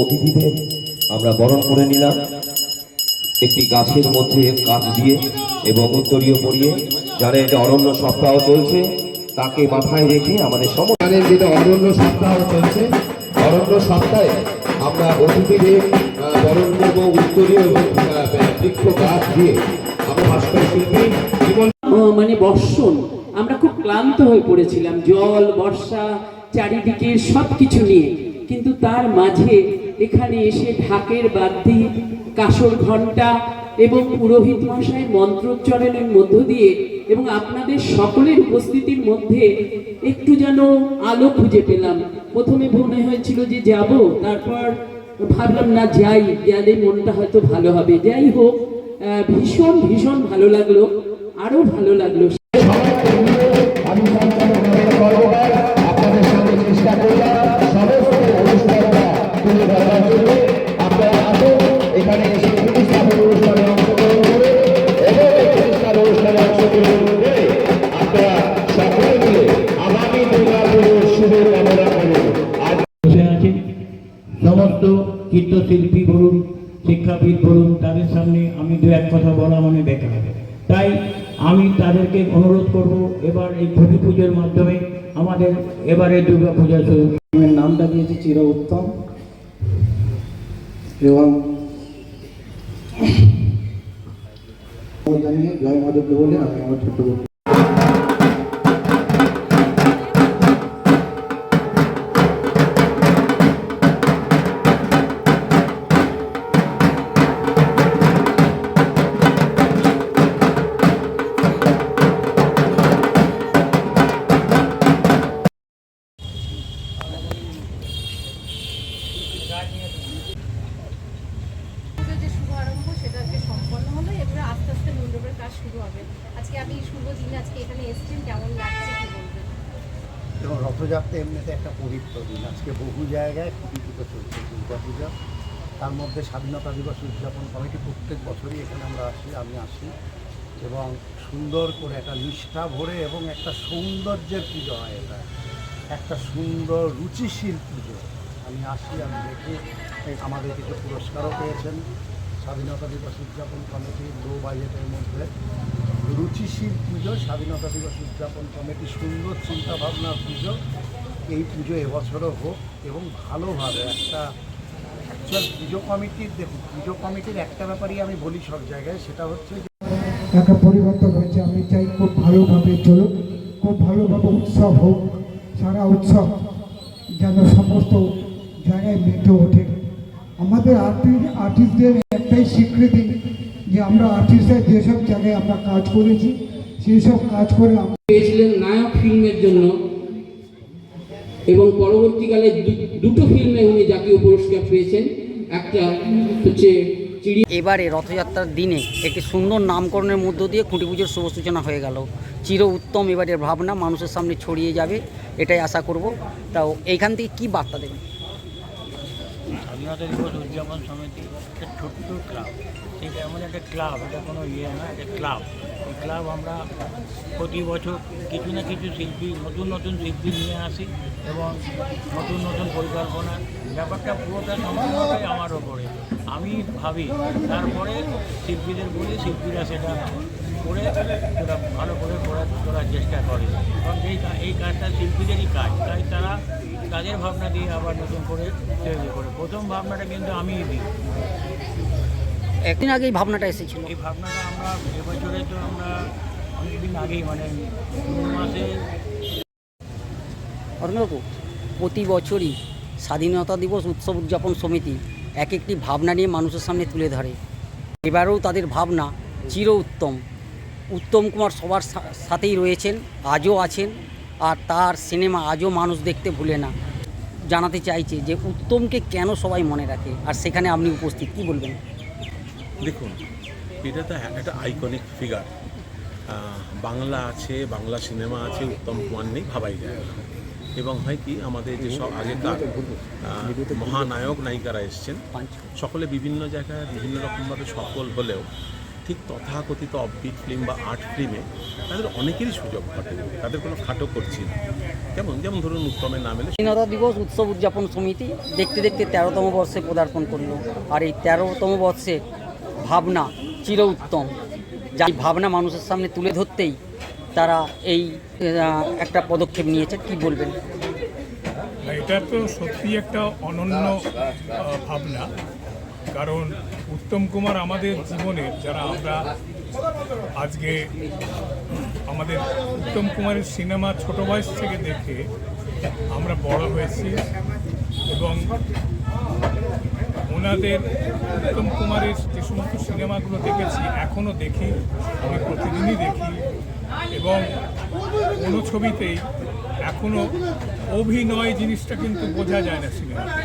অতিথিদের আমরা বরণ করে নিলাম একটি গাছের মধ্যে কাঁচ দিয়ে এবং উত্তরীয় পরিয়ে। যারা এটা অরণ্য সপ্তাহ চলছে তাকে মাথায় রেখে আমাদের সমাজের যেটা অরণ্য সপ্তাহ চলছে, অরণ্য সপ্তাহে আমরা অতিথিদের বরণ করব উত্তরীয় এবং বৃক্ষ গাছ দিয়ে। আমরা ভাস্কর শিল্পী জীবন মানে বর্ষণ, আমরা খুব ক্লান্ত হয়ে পড়েছিলাম, জল বর্ষা চারিদিকে সবকিছু নিয়ে, কিন্তু তার মাঝে এখানে এসে ঢাকের বাদ্যি, কাসর ঘণ্টা এবং পুরোহিত মশাইয়ের মন্ত্রোচ্চারণের মধ্য দিয়ে এবং আপনাদের সকলের উপস্থিতির মধ্যে একটু যেন আলো খুঁজে পেলাম। প্রথমে মনে হয়েছিল যে যাব, তারপর ভাবলাম না যাই, গেলে মনটা হয়তো ভালো হবে। যাই হোক, ভীষণ ভীষণ ভালো লাগলো, আরো ভালো লাগলো। সমস্ত চিত্রশিল্পী বলুন, শিক্ষাবিদ বলুন, তাদের সামনে আমি দু এক কথা বলা মানে বেকার। তাই আমি তাদেরকে অনুরোধ করব, এবার এই ঘটি পুজোর মাধ্যমে আমাদের এবারে দুর্গা পূজা শুরু। নামটা দিয়েছি চির উত্তম এবং জানিয়ে জয় মাধবকে বলে আমি আমার ছোট্ট এবং রথযাত্রা এমনিতে একটা পবিত্র দিন। আজকে বহু জায়গায় খুবই পুজো চলছে, দুর্গাপূজা, তার মধ্যে স্বাধীনতা দিবস উদযাপন কমিটি প্রত্যেক বছরই এখানে আমি আসি এবং সুন্দর করে একটা নিষ্ঠা ভরে এবং একটা সৌন্দর্যের পুজো হয়। এটা একটা সুন্দর রুচিশীল পুজো। আমি আসি, আমি দেখি আমাদের কিছু পুরস্কারও পেয়েছেন স্বাধীনতা দিবস উদযাপন কমিটি, লো বাজেটের মধ্যে রুচিশীল পুজো, স্বাধীনতা দিবস উদযাপন কমিটি, সুন্দর চিন্তাভাবনার পুজো। এই পুজো এবছরও হোক এবং ভালোভাবে একটা অ্যাকচুয়াল পুজো কমিটির, দেখুন পুজো কমিটির একটা ব্যাপারই আমি বলি সব জায়গায়, সেটা হচ্ছে যে একটা পরিবর্তন হয়েছে। আমি চাই খুব ভালোভাবে চলুক, খুব ভালোভাবে উৎসব হোক, সারা উৎসব যেন সমস্ত জায়গায় মেতে ওঠে। আমাদের আর্টিস্টদের একটাই স্বীকৃতি যে আমরা আর্টিস্টরা যেসব জায়গায় আমরা কাজ করেছি সেই সব কাজ করে পেয়েছিলেন নায়ক ফিল্মের জন্য এবং পরবর্তীকালে দুটো ফিল্মে উনি জাতীয় পুরস্কার পেয়েছেন। একটা হচ্ছে এবারে রথযাত্রার দিনে একটি সুন্দর নামকরণের মধ্য দিয়ে খুঁটি পুজোর শুভ সূচনা হয়ে গেল। চির উত্তম এবারের ভাবনা মানুষের সামনে ছড়িয়ে যাবে, এটাই আশা করব। তাও এইখান থেকে কী বার্তা দেবেন? স্বাধীনতা দিবস উদযাপন সমিতি একটা ছোট্ট ক্লাব, ঠিক এমন একটা ক্লাব, এটা কোনো না, একটা ক্লাব। এই ক্লাব আমরা প্রতি বছর কিছু না কিছু শিল্পী, নতুন নতুন শিল্পী নিয়ে আসি এবং নতুন নতুন পরিকল্পনা, ব্যাপারটা পুরোটা সম্পূর্ণটাই আমার ওপরে। আমি ভাবি, তারপরে শিল্পীদের বলি, শিল্পীরা সেটা করে ওরা ভালো করে করার চেষ্টা করে। কারণ এই কাজটা শিল্পীদেরই কাজ, তাই তারা তাদের ভাবনা দিয়ে আবার নতুন করে তৈরি করে। প্রথম ভাবনাটা কিন্তু আমিই দিই। একদিন আগেই ভাবনাটা এসেছিল। এই ভাবনাটা আমরা এবছরে তো আমরা অনেকদিন আগেই, মানে জুন মাসে। অরণ্যবাবু, প্রতি বছরই স্বাধীনতা দিবস উৎসব উদযাপন সমিতি এক একটি ভাবনা নিয়ে মানুষের সামনে তুলে ধরে। এবারেও তাদের ভাবনা চির উত্তম। উত্তম কুমার সবার সাথেই রয়েছেন, আজও আছেন, আর তার সিনেমা আজও মানুষ দেখতে ভুলে না। জানাতে চাইছে যে উত্তমকে কেন সবাই মনে রাখে, আর সেখানে আপনি উপস্থিত, কী বলবেন? দেখুন, এটা তো একটা আইকনিক ফিগার। বাংলা আছে, বাংলা সিনেমা আছে, উত্তম কুমার নেই ভাবাই যায় না। এবং হয় কি, আমাদের যে সব আগেকার মহানায়ক নায়িকারা এসছেন, সকলে বিভিন্ন জায়গায় বিভিন্ন রকমভাবে সফল হলেও ঠিক তথাকথিত অফবিট ফিল্ম বা আর্ট ফিল্মে তাদের অনেকেরই সুযোগ ঘটে, তাদের কোনো খাটো করছি না। যেমন ধরুন উত্তমের নাম এলে স্বাধীনতা দিবস উৎসব উদযাপন সমিতি দেখতে দেখতে 13তম বর্ষে পদার্পণ করলো, আর এই 13তম বর্ষে ভাবনা চির উত্তম, যাই ভাবনা মানুষের সামনে তুলে ধরতেই তারা এই একটা পদক্ষেপ নিয়েছে, কি বলবেন? এটা তো সত্যি একটা অনন্য ভাবনা, কারণ উত্তম কুমার আমাদের জীবনের, যারা আমরা আজকে আমাদের উত্তম কুমারের সিনেমা ছোট বয়স থেকে দেখে আমরা বড় হয়েছি, এবং ওনাদের উত্তম কুমারের যে সমস্ত সিনেমাগুলো দেখেছি, এখনও দেখি, আমি প্রতিদিনই দেখি, এবং কোনো ছবিতেই এখনও অভিনয় জিনিসটা কিন্তু বোঝা যায় না সিনেমাতে।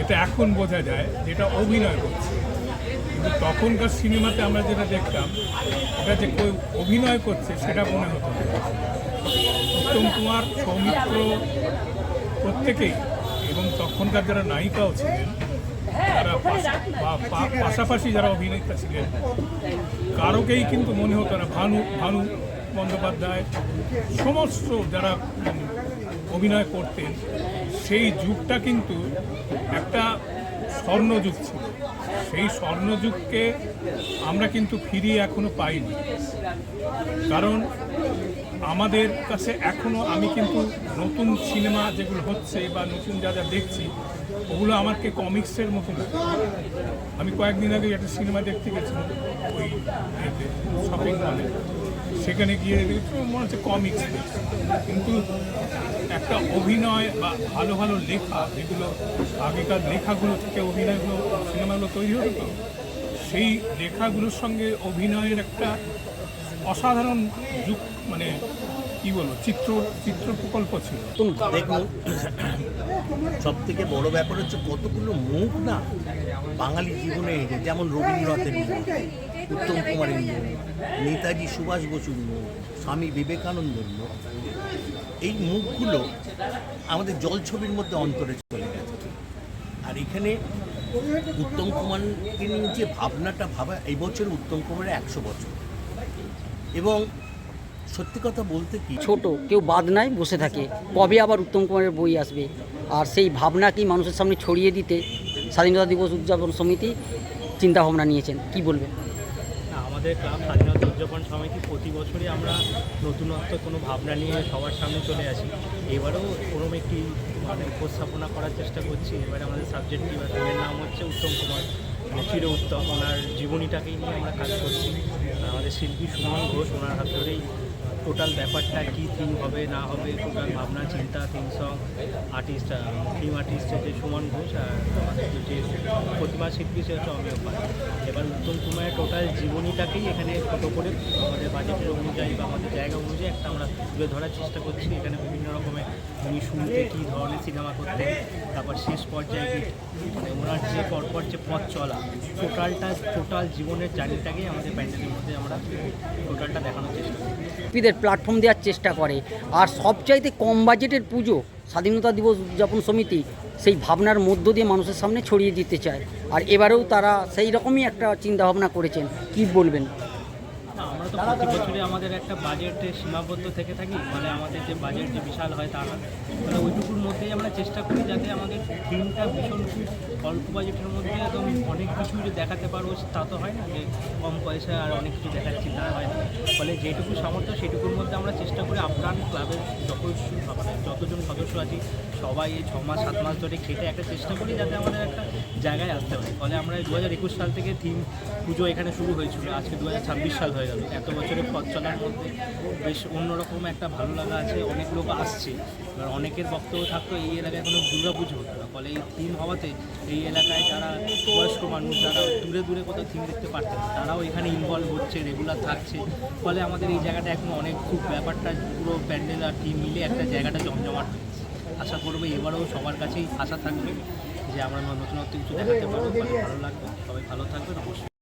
এটা এখন বোঝা যায় যেটা অভিনয় করছে, কিন্তু তখনকার সিনেমাতে আমরা যেটা দেখতাম, এটা যে কেউ অভিনয় করছে সেটা মনে হতো না। উত্তম কুমার, সৌমিত্র প্রত্যেকেই, এবং তখনকার যারা নায়িকাও ছিলেন, যারা পাশাপাশি যারা অভিনেতা ছিলেন, কারোকেই কিন্তু মনে হতো না। ভানু বন্দ্যোপাধ্যায়, সমস্ত যারা অভিনয় করতেন, সেই যুগটা কিন্তু একটা স্বর্ণযুগ ছিল। সেই স্বর্ণযুগকে আমরা কিন্তু ফিরিয়ে এখনো পাইনি, কারণ আমাদের কাছে এখনও, আমি কিন্তু নতুন সিনেমা যেগুলো হচ্ছে বা নতুন যা দেখছি, ওগুলো আমাকে কমিক্সের মতো লাগে। আমি কয়েকদিন আগে একটা সিনেমা দেখতে গেছিলাম ওই শপিং মলে, সেখানে গিয়ে মনে হচ্ছে কমিক্স, কিন্তু একটা অভিনয় বা ভালো ভালো লেখা, যেগুলো আগেকার লেখাগুলো থেকে অভিনয়গুলো, সিনেমাগুলো তৈরি হতো, সেই লেখাগুলোর সঙ্গে অভিনয়ের একটা অসাধারণ যুগ, মানে কী বলবো, চিত্র প্রকল্প ছিল। দেখুন, সব থেকে বড় ব্যাপার হচ্ছে কতগুলো মুখ না বাঙালি জীবনে এসে, যেমন রবীন্দ্রনাথের মুখ, উত্তম কুমারের মুখ, নেতাজি সুভাষ বসুর মুখ, স্বামী বিবেকানন্দের মুখ। এই মুখগুলো আমাদের জলছবির মধ্যে অন্তরে চলে গেছে। আর এখানে উত্তম কুমারকে নিয়ে যে ভাবনাটা ভাবা, এই বছর উত্তম কুমারের 100 বছর। এবং সত্যি কথা বলতে কি, ছোট কেউ বাদ নাই বসে থাকে, কবে আবার উত্তম কুমারের বই আসবে, আর সেই ভাবনাকেই মানুষের সামনে ছড়িয়ে দিতে স্বাধীনতা দিবস উদযাপন সমিতি চিন্তাভাবনা নিয়েছেন, কি বলবেন? আমাদের ক্লাব স্বাধীনতা উদযাপন সমিতি প্রতি বছরই আমরা নতুনত্ব কোনো ভাবনা নিয়ে সবার সামনে চলে আসি। এবারেও কোনো একটি উপস্থাপনা করার চেষ্টা করছি। এবারে আমাদের সাবজেক্ট বা থিমের নাম হচ্ছে উত্তম কুমার, চির উত্তম। ওনার জীবনীটাকেই নিয়ে আমরা কাজ করছি। আমাদের শিল্পী সুমন ঘোষ, ওনার হাত ধরেই টোটাল ব্যাপারটা কী থিম হবে না হবে, টোটাল ভাবনা চিন্তা, theme song, artist, theme artist হচ্ছে সুমন ঘোষ, আর আমাদের যে প্রতিমা শিল্পী সে হচ্ছে অমিয় পাল। এবার উত্তম কুমারের টোটাল জীবনীটাকেই এখানে ছোটো করে আমাদের বাজেটের অনুযায়ী বা আমাদের জায়গা অনুযায়ী একটা আমরা তুলে ধরার চেষ্টা করছি। এখানে বিভিন্ন রকমের উনি শুনতে কী ধরনের সিনেমা করতেন, তারপর শেষ পর্যায়ে মানে ওনার যে পরপর যে পথ চলা, টোটাল জীবনের জার্নিটাকেই আমাদের প্যান্ডেলের মধ্যে আমরা টোটালটা দেখানোর চেষ্টা করি। শিল্পীদের প্ল্যাটফর্ম দেওয়ার চেষ্টা করে, আর সবচাইতে কম বাজেটের পুজো স্বাধীনতা দিবস উদযাপন সমিতি সেই ভাবনার মধ্য দিয়ে মানুষের সামনে ছড়িয়ে দিতে চায়, আর এবারেও তারা সেই রকমই একটা চিন্তাভাবনা করেছেন, কি বলবেন? আমরা তো প্রতি বছরই আমাদের একটা বাজেটে সীমাবদ্ধ থেকে থাকি, মানে আমাদের যে বাজেট যে বিশাল হয় তা না, মানে ওইটুকুর মধ্যেই আমরা চেষ্টা করি যাতে আমাদের থিমটা ভীষণ অল্প বাজেটের মধ্যে একদম অনেক কিছু যে দেখাতে পারবো তা তো হয় না, যে কম পয়সায় আর অনেক কিছু দেখাচ্ছি তা হয় না। ফলে যেটুকু সামর্থ্য সেটুকুর মধ্যে আমরা চেষ্টা করি আপ্রাণ ক্লাবের যতজন সদস্য আছি সবাই এই 6 মাস 7 মাস ধরে খেটে একটা চেষ্টা করি যাতে আমাদের একটা জায়গায় আসতে পারি। ফলে আমরা 2021 সাল থেকে থিম পুজো এখানে শুরু হয়েছিল, আজকে 2026 সাল হয়ে গেল। এত বছরের পথ চলার মধ্যে বেশ অন্যরকম একটা ভালো লাগা আছে। অনেক লোক আসছে, এবার অনেকের বক্তব্য থাকতো এই এলাকায় কোনো দুর্গা পুজো হতো না, ফলে এই থিম হওয়াতে এই এলাকায় যারা বয়স্ক মানুষ যারা দূরে দূরে কোথাও থিম দেখতে পারতেন না, তারাও এখানে ইনভলভ হচ্ছে, রেগুলার থাকছে। ফলে আমাদের এই জায়গাটা এখন অনেক খুব ব্যাপারটা পুরো প্যান্ডেল আর থিম মিলে একটা জায়গাটা জমজমাট হয়েছে। আশা করবো এবারেও সবার কাছেই আশা থাকবে যে আমরা নতুনত্ব কিছু দেখাতে পারবো, ভালো লাগবে। সবাই ভালো থাকবেন অবশ্যই।